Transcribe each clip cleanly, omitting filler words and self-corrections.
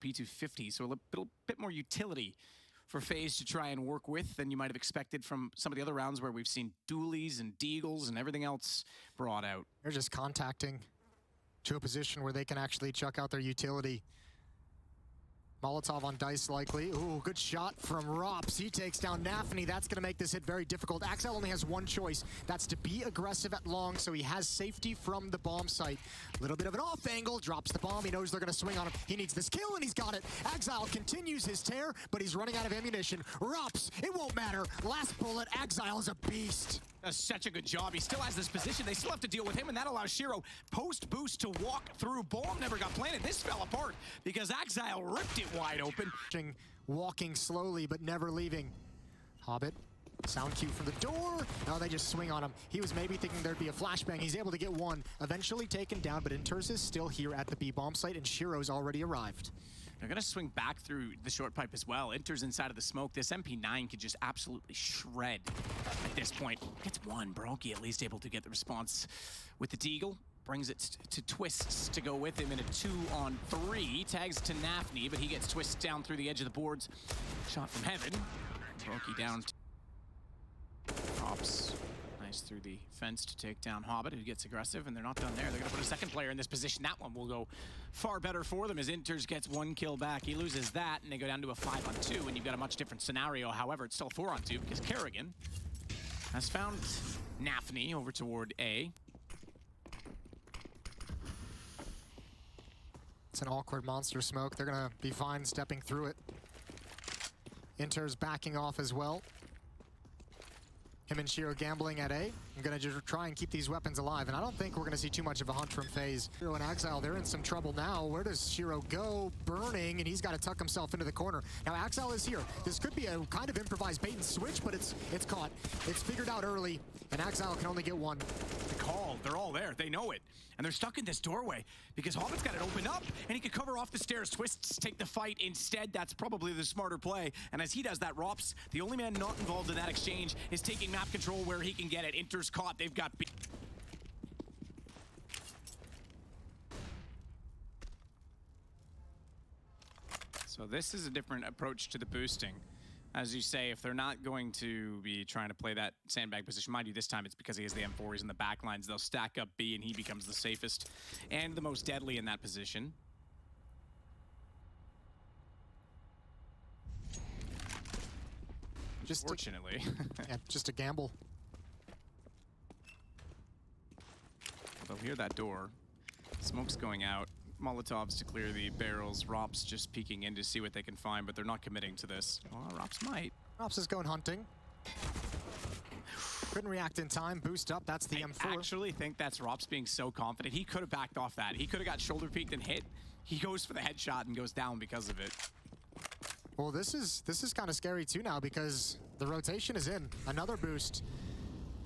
P250, so a little bit more utility for Faze to try and work with than you might have expected from some of the other rounds where we've seen dualies and deagles and everything else brought out. They're just contacting to a position where they can actually chuck out their utility. Molotov on Dice likely. Ooh, good shot from Rops. He takes down Nafany. That's going to make this hit very difficult. Axile only has one choice. That's to be aggressive at long, so he has safety from the bomb site. A little bit of an off angle, drops the bomb. He knows they're going to swing on him. He needs this kill, and he's got it. Axile continues his tear, but he's running out of ammunition. Rops, it won't matter. Last bullet, Axile is a beast. Does such a good job. He still has this position. They still have to deal with him, and that allows Shiro post-boost to walk through. Bomb never got planted. This fell apart because Axile ripped it wide open. Walking slowly, but never leaving. Hobbit, sound cue from the door. No, they just swing on him. He was maybe thinking there'd be a flashbang. He's able to get one. Eventually taken down, but Inters is still here at the B bomb site, and Shiro's already arrived. They're going to swing back through the short pipe as well. Enters inside of the smoke. This MP9 could just absolutely shred at this point. Gets one. Bronchi at least able to get the response with the Deagle. Brings it to Twists to go with him in a 2-on-3. Tags to Nafany, but he gets Twists down through the edge of the boards. Shot from heaven. Bronchi down. Drops. Nice through the fence to take down Hobbit, who gets aggressive, and they're not done there. They're going to put a second player in this position. That one will go far better for them as Inters gets one kill back. He loses that, and they go down to a 5-on-2, and you've got a much different scenario. However, it's still a 4-on-2 because Kerrigan has found Nafany over toward A. It's an awkward monster smoke. They're going to be fine stepping through it. Inters backing off as well. Him and Shiro gambling at A. I'm going to just try and keep these weapons alive, and I don't think we're going to see too much of a hunt from Faze. Shiro and Axile, they're in some trouble now. Where does Shiro go? Burning, and he's got to tuck himself into the corner. Now Axile is here. This could be a kind of improvised bait and switch, but it's caught. It's figured out early, and Axile can only get one. The call, they're all there. They know it. And they're stuck in this doorway because Hobbit's got it opened up, and he could cover off the stairs. Twists take the fight instead. That's probably the smarter play. And as he does that, Rops, the only man not involved in that exchange, is taking map control where he can get it. Inter's caught. They've got B. So this is a different approach to the boosting. As you say, if they're not going to be trying to play that sandbag position, mind you, this time it's because he has the M4, he's in the back lines. They'll stack up B, and he becomes the safest and the most deadly in that position. Fortunately. Yeah, just a gamble. They'll hear that door. Smoke's going out. Molotovs to clear the barrels. Rops just peeking in to see what they can find, but they're not committing to this. Well, Rops might. Rops is going hunting. Couldn't react in time. Boost up. That's the M4. I actually think that's Rops being so confident. He could have backed off that. He could have got shoulder peeked and hit. He goes for the headshot and goes down because of it. Well, this is kind of scary too now because the rotation is in. Another boost.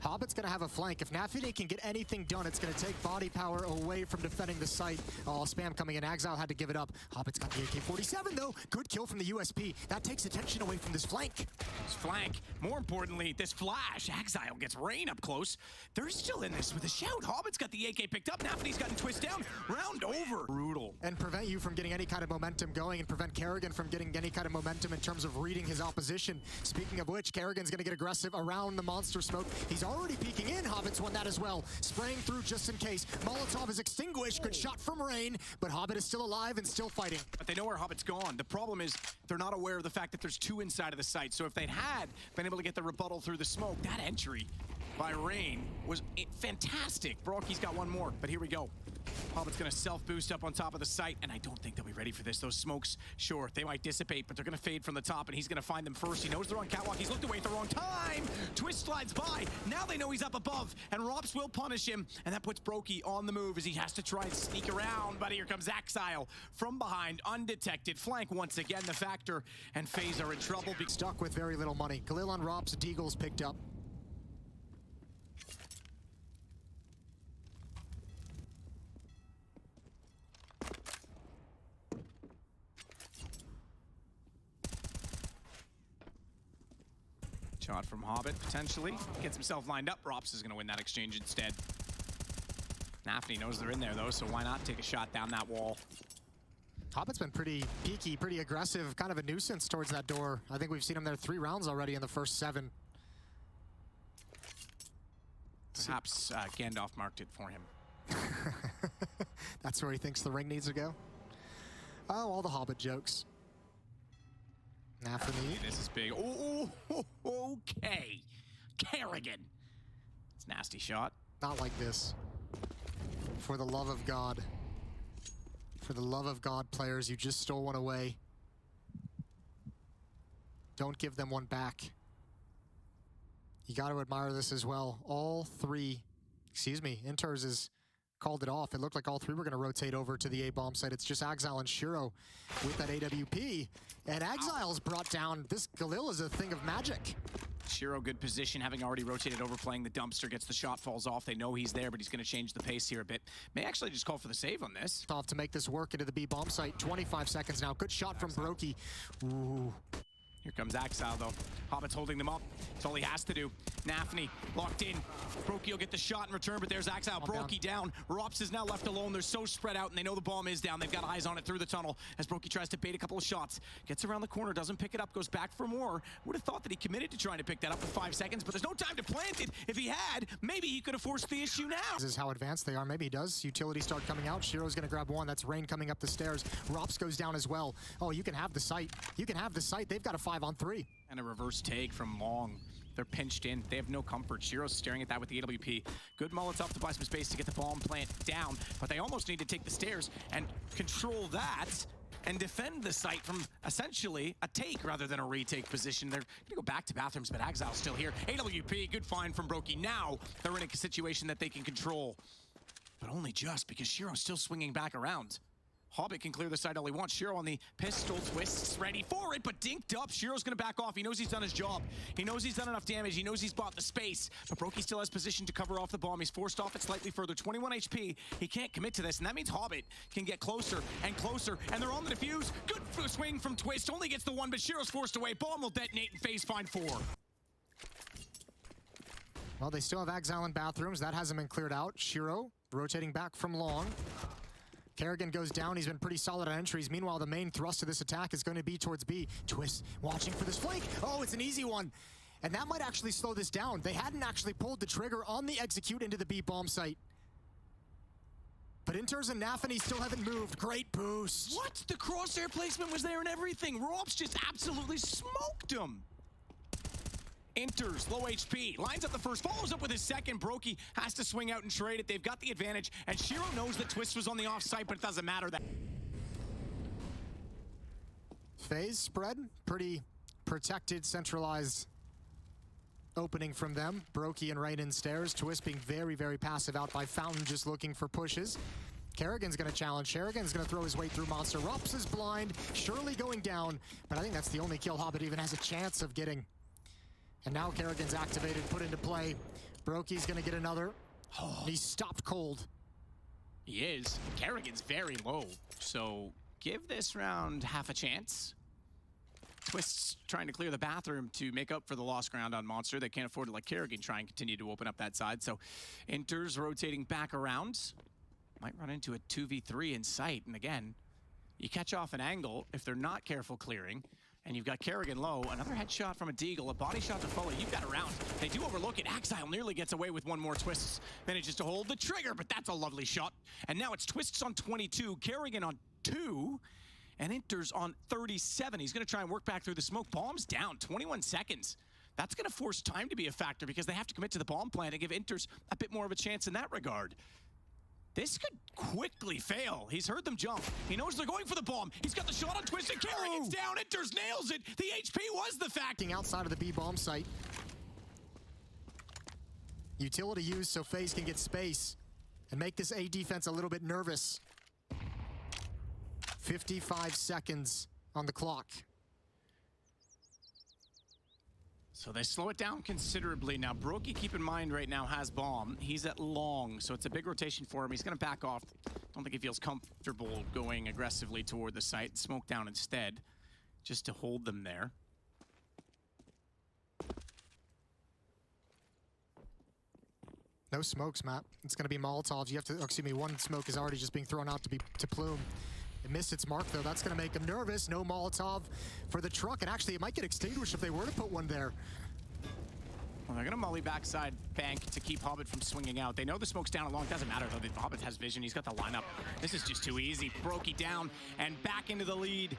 Hobbit's going to have a flank. If Nafany can get anything done, it's going to take body power away from defending the site. Oh, spam coming in. Axile had to give it up. Hobbit's got the AK-47, though. Good kill from the USP. That takes attention away from this flank. This flank. More importantly, this flash. Axile gets Rain up close. They're still in this with a shout. Hobbit's got the AK picked up. Nafany's gotten twist down. Round over. Brutal. And prevent you from getting any kind of momentum going and prevent Kerrigan from getting any kind of momentum in terms of reading his opposition. Speaking of which, Kerrigan's going to get aggressive around the monster smoke. He's already peeking in. Hobbit's won that as well. Spraying through just in case. Molotov is extinguished. Good shot from Rain, but Hobbit is still alive and still fighting. But they know where Hobbit's gone. The problem is they're not aware of the fact that there's two inside of the site. So if they had been able to get the rebuttal through the smoke, that entry by Rain was fantastic. Bronchi's got one more, but here we go. Hobbit's going to self-boost up on top of the site, and I don't think they'll be ready for this. Those smokes, sure, they might dissipate, but they're going to fade from the top, and he's going to find them first. He knows they're on catwalk. He's looked away at the wrong time. Twist slides by. Now they know he's up above, and Rops will punish him, and that puts Brokey on the move as he has to try and sneak around, but here comes Axile from behind, undetected. Flank once again, the factor, and Faze are in trouble. Stuck with very little money. Khalil on Rops, Deagle's picked up. Shot from Hobbit, potentially. Gets himself lined up. Rops is going to win that exchange instead. Nafany knows they're in there, though, so why not take a shot down that wall? Hobbit's been pretty peaky, pretty aggressive, kind of a nuisance towards that door. I think we've seen him there 3 rounds already in the first 7. Perhaps Gandalf marked it for him. That's where he thinks the ring needs to go. Oh, all the Hobbit jokes. Nafany. This is big. Oh, okay. Kerrigan. It's a nasty shot. Not like this. For the love of God. For the love of God, players, you just stole one away. Don't give them one back. You got to admire this as well. All 3, Inters has called it off. It looked like all 3 were going to rotate over to the A-bomb site. It's just Axile and Shiro with that AWP. And Exile's brought down. This Galil is a thing of magic. Shiro, good position, having already rotated over, playing the dumpster, gets the shot, falls off. They know he's there, but he's going to change the pace here a bit. May actually just call for the save on this. Off to make this work into the B-bomb site. 25 seconds now. Good shot from Brokey. Ooh. Here comes Axile, though. Hobbit's holding them up. That's all he has to do. Nafany locked in. Brokey will get the shot in return, but there's Axile. Brokey down. Rops is now left alone. They're so spread out, and they know the bomb is down. They've got eyes on it through the tunnel as Brokey tries to bait a couple of shots. Gets around the corner, doesn't pick it up, goes back for more. Would have thought that he committed to trying to pick that up with 5 seconds, but there's no time to plant it. If he had, maybe he could have forced the issue now. This is how advanced they are. Maybe he does. Utility start coming out. Shiro's going to grab one. That's Rain coming up the stairs. Rops goes down as well. Oh, you can have the site. You can have the site. They've got a 5-on-3. And a reverse take from Long. They're pinched in. They have no comfort. Shiro's staring at that with the AWP. Good Molotov to buy some space to get the bomb plant down, but they almost need to take the stairs and control that and defend the site from essentially a take rather than a retake position. They're gonna go back to bathrooms, but Exile's still here. AWP, good find from Brokey. Now they're in a situation that they can control, but only just because Shiro's still swinging back around. Hobbit can clear the side all he wants. Shiro on the pistol twists, ready for it, but dinked up. Shiro's gonna back off. He knows he's done his job. He knows he's done enough damage. He knows he's bought the space, but Brokey still has position to cover off the bomb. He's forced off it slightly further. 21 HP. He can't commit to this, and that means Hobbit can get closer and closer, and they're on the defuse. Good swing from Twist. Only gets the 1, but Shiro's forced away. Bomb will detonate, and Faze find 4. Well, they still have Axile in bathrooms. That hasn't been cleared out. Shiro rotating back from long. Kerrigan goes down. He's been pretty solid on entries. Meanwhile, the main thrust of this attack is going to be towards B. Twist watching for this flank. Oh, it's an easy one. And that might actually slow this down. They hadn't actually pulled the trigger on the execute into the B bomb site. But Inters and Nafany still haven't moved. Great boost. What? The crosshair placement was there and everything. Rops just absolutely smoked him. Enters, low HP, lines up the first, follows up with his second. Brokey has to swing out and trade it. They've got the advantage, and Shiro knows that Twist was on the offsite, but it doesn't matter. That Faze spread, pretty protected, centralized opening from them. Brokey and Rain in stairs. Twist being very, very passive out by Fountain, just looking for pushes. Kerrigan's gonna challenge. Kerrigan's gonna throw his way through Monster. Rops is blind, surely going down, but I think that's the only kill Hobbit even has a chance of getting. And now Kerrigan's activated, put into play. Brokey's gonna get another. Oh. He's stopped cold. He is. Kerrigan's very low, so give this round half a chance. Twist's trying to clear the bathroom to make up for the lost ground on Monster. They can't afford to let Kerrigan try and continue to open up that side, so Enters rotating back around. Might run into a 2v3 in sight, and again, you catch off an angle if they're not careful clearing. And you've got Kerrigan low, another headshot from a Deagle, a body shot to follow. You've got a round. They do overlook it. Axile nearly gets away with one more. Twists manages to hold the trigger, but that's a lovely shot. And now it's Twists on 22, Kerrigan on 2, and Enters on 37. He's gonna try and work back through the smoke. Bomb's down, 21 seconds. That's gonna force time to be a factor because they have to commit to the bomb plant and give Enters a bit more of a chance in that regard. This could quickly fail. He's heard them jump. He knows they're going for the bomb. He's got the shot on Twist, and Kerrigan's down. Enters nails it. The HP was the fact. Outside of the B bomb site. Utility used so Faze can get space and make this A defense a little bit nervous. 55 seconds on the clock. So they slow it down considerably. Now, Brokey, keep in mind, right now has bomb. He's at long, so it's a big rotation for him. He's going to back off. Don't think he feels comfortable going aggressively toward the site. Smoke down instead, just to hold them there. No smokes, Matt. It's going to be Molotovs. You have to, excuse me, one smoke is already just being thrown out to Plume. It missed its mark, though. That's going to make them nervous. No Molotov for the truck, and actually, it might get extinguished if they were to put one there. Well, they're going to molly backside bank to keep Hobbit from swinging out. They know the smoke's down along. Doesn't matter, though. Hobbit has vision. He's got the lineup. This is just too easy. Brokey down and back into the lead.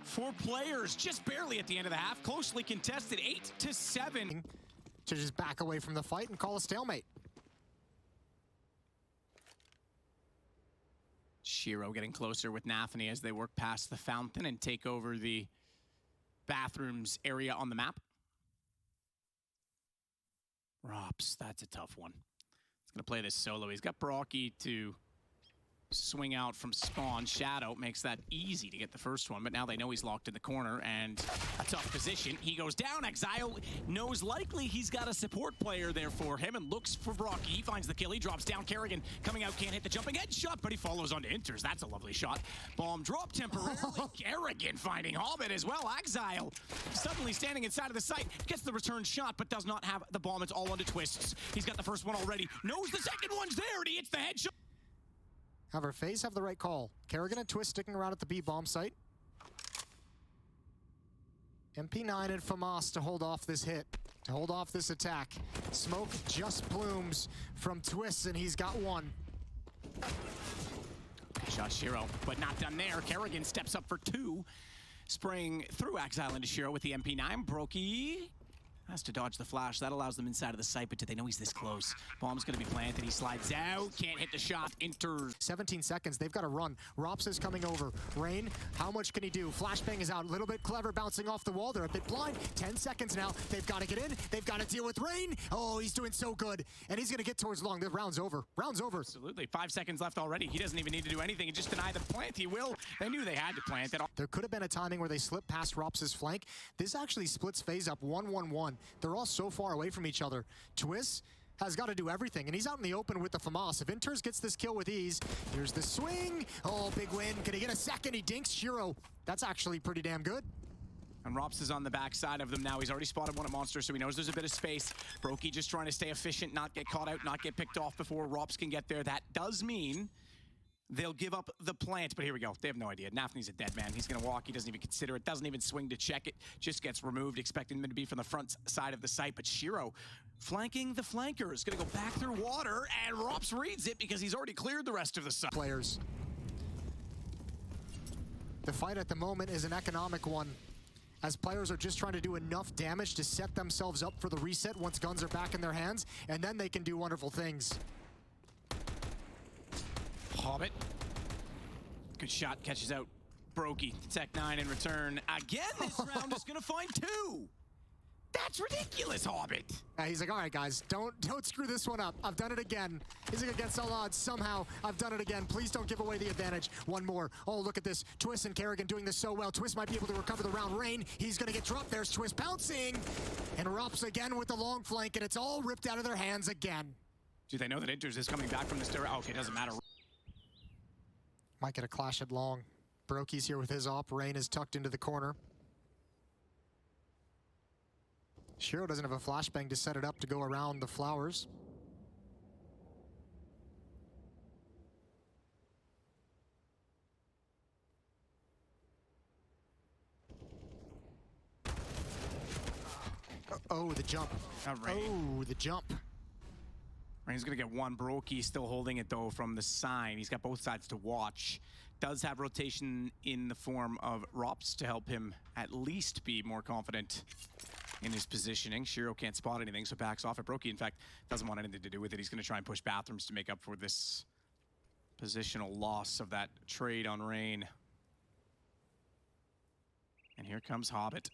4 players just barely at the end of the half. Closely contested, 8-7. To just back away from the fight and call a stalemate. Shiro getting closer with Nafany as they work past the fountain and take over the bathrooms area on the map. Rops, that's a tough one. He's going to play this solo. He's got Brocky to swing out from spawn. Shadow makes that easy to get the first one, but now they know he's locked in the corner and a tough position. He goes down. Exile knows likely he's got a support player there for him and looks for Brocky. He finds the kill. He drops down. Kerrigan coming out, can't hit the jumping head shot, but he follows onto Inters. That's a lovely shot. Bomb drop temporarily. Kerrigan finding Hobbit as well. Exile suddenly standing inside of the site, gets the return shot, but does not have the bomb. It's all onto Twists. He's got the first one already. Knows the second one's there, and he hits the headshot. However, Faze have the right call. Kerrigan and Twist sticking around at the B-bomb site. MP9 and Famas to hold off this hit, to hold off this attack. Smoke just blooms from Twist, and he's got one. Shot Shiro, but not done there. Kerrigan steps up for 2, spraying through Exile into Shiro with the MP9. Brokey has to dodge the flash. That allows them inside of the site, but do they know he's this close? Bomb's going to be planted. He slides out. Can't hit the shot. Enters. 17 seconds. They've got to run. Rops is coming over. Rain, how much can he do? Flashbang is out. A little bit clever, bouncing off the wall. They're a bit blind. 10 seconds now. They've got to get in. They've got to deal with Rain. Oh, he's doing so good. And he's going to get towards long. The round's over. Round's over. Absolutely. 5 seconds left already. He doesn't even need to do anything. He just deny the plant. He will. They knew they had to plant it. There could have been a timing where they slipped past Rops' flank. This actually splits Faze up 1-1-1. They're all so far away from each other. Twist has got to do everything, and he's out in the open with the Famas. If Inters gets this kill with ease, here's the swing. Oh, big win. Can he get a second? He dinks Shiro. That's actually pretty damn good. And Rops is on the backside of them now. He's already spotted one at Monster, so he knows there's a bit of space. Brokey just trying to stay efficient, not get caught out, not get picked off before Rops can get there. That does mean they'll give up the plant, but here we go. They have no idea. Nafany's a dead man. He's going to walk. He doesn't even consider it. Doesn't even swing to check it. Just gets removed, expecting them to be from the front side of the site. But Shiro, flanking the flanker, is going to go back through water, and Rops reads it because he's already cleared the rest of the site. Players. The fight at the moment is an economic one, as players are just trying to do enough damage to set themselves up for the reset once guns are back in their hands, and then they can do wonderful things. Hobbit. Good shot, catches out Brokey. Tech 9 in return. Again, this round is going to find 2. That's ridiculous, Hobbit. He's like, all right, guys, don't screw this one up. I've done it again. He's like, against all odds, somehow, I've done it again. Please don't give away the advantage. One more. Oh, look at this. Twist and Kerrigan doing this so well. Twist might be able to recover the round. Rain, he's going to get dropped. There's Twist bouncing. And Rops again with the long flank, and it's all ripped out of their hands again. Do they know that Inters is coming back from the stair? Okay, doesn't matter. Might get a clash at long. Brokey's here with his op. Rain is tucked into the corner. Shiro doesn't have a flashbang to set it up to go around the flowers. Oh, the jump. Oh, the jump. Rain's going to get one. Brokey still holding it, though, from the sign. He's got both sides to watch. Does have rotation in the form of Rops to help him at least be more confident in his positioning. Shiro can't spot anything, so backs off at Brokey. In fact, doesn't want anything to do with it. He's going to try and push bathrooms to make up for this positional loss of that trade on Rain. And here comes Hobbit.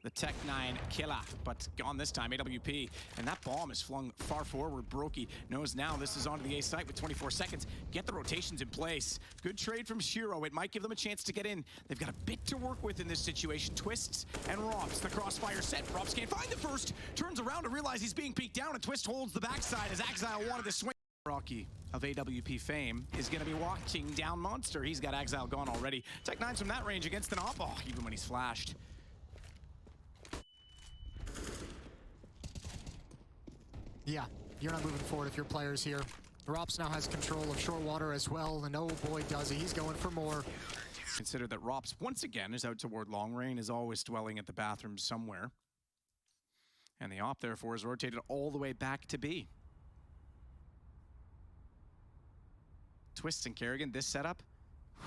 The Tech 9 killer, but gone this time, AWP. And that bomb is flung far forward. Brokey knows now this is onto the A site with 24 seconds. Get the rotations in place. Good trade from Shiro. It might give them a chance to get in. They've got a bit to work with in this situation. Twists and Rops. The crossfire set. Rops can't find the first. Turns around to realize he's being peeked down, and Twist holds the backside as Exile wanted to swing. Rocky of AWP fame is going to be watching down Monster. He's got Exile gone already. Tech 9's from that range against an op. Oh, even when he's flashed. Yeah, you're not moving forward if your player's here. Rops now has control of short water as well, and oh boy does he, he's going for more. Consider that Rops, once again, is out toward long. Rain is always dwelling at the bathroom somewhere. And the op, therefore, is rotated all the way back to B. Twists and Kerrigan, this setup,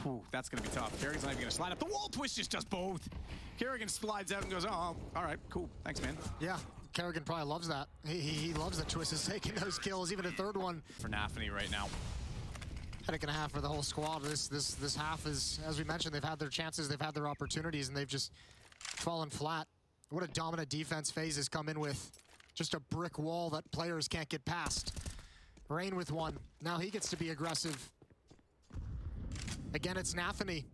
whew, that's going to be tough. Kerrigan's not even going to slide up the wall. Twist just does both. Kerrigan slides out and goes, oh, all right, cool. Thanks, man. Yeah, Kerrigan probably loves that. He loves that Twist is taking those kills, even a third one. For Nafany right now. Headache and a half for the whole squad. This half is, as we mentioned, they've had their chances, they've had their opportunities, and they've just fallen flat. What a dominant defense Faze has come in with. Just a brick wall that players can't get past. Rain with one. Now he gets to be aggressive. Again, it's Nafany.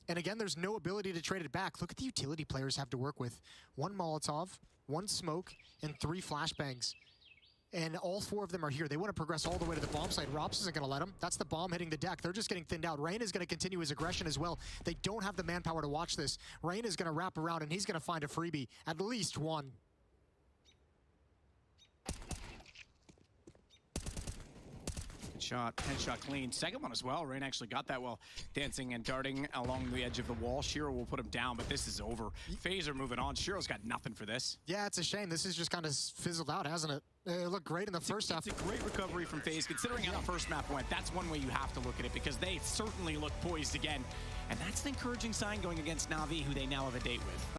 And again, there's no ability to trade it back. Look at the utility players have to work with. One Molotov, one smoke, and 3 flashbangs. And all 4 of them are here. They want to progress all the way to the bomb site. Rops isn't going to let them. That's the bomb hitting the deck. They're just getting thinned out. Rain is going to continue his aggression as well. They don't have the manpower to watch this. Rain is going to wrap around, and he's going to find a freebie. At least one. Shot, headshot clean. Second one as well. Rain actually got that well. Dancing and darting along the edge of the wall. Shiro will put him down, but this is over. Faze are moving on. Shiro's got nothing for this. Yeah, it's a shame. This has just kind of fizzled out, hasn't it? It looked great in the first half. It's a great recovery from Faze, considering how the first map went. That's one way you have to look at it, because they certainly look poised again. And that's an encouraging sign going against Na'Vi, who they now have a date with.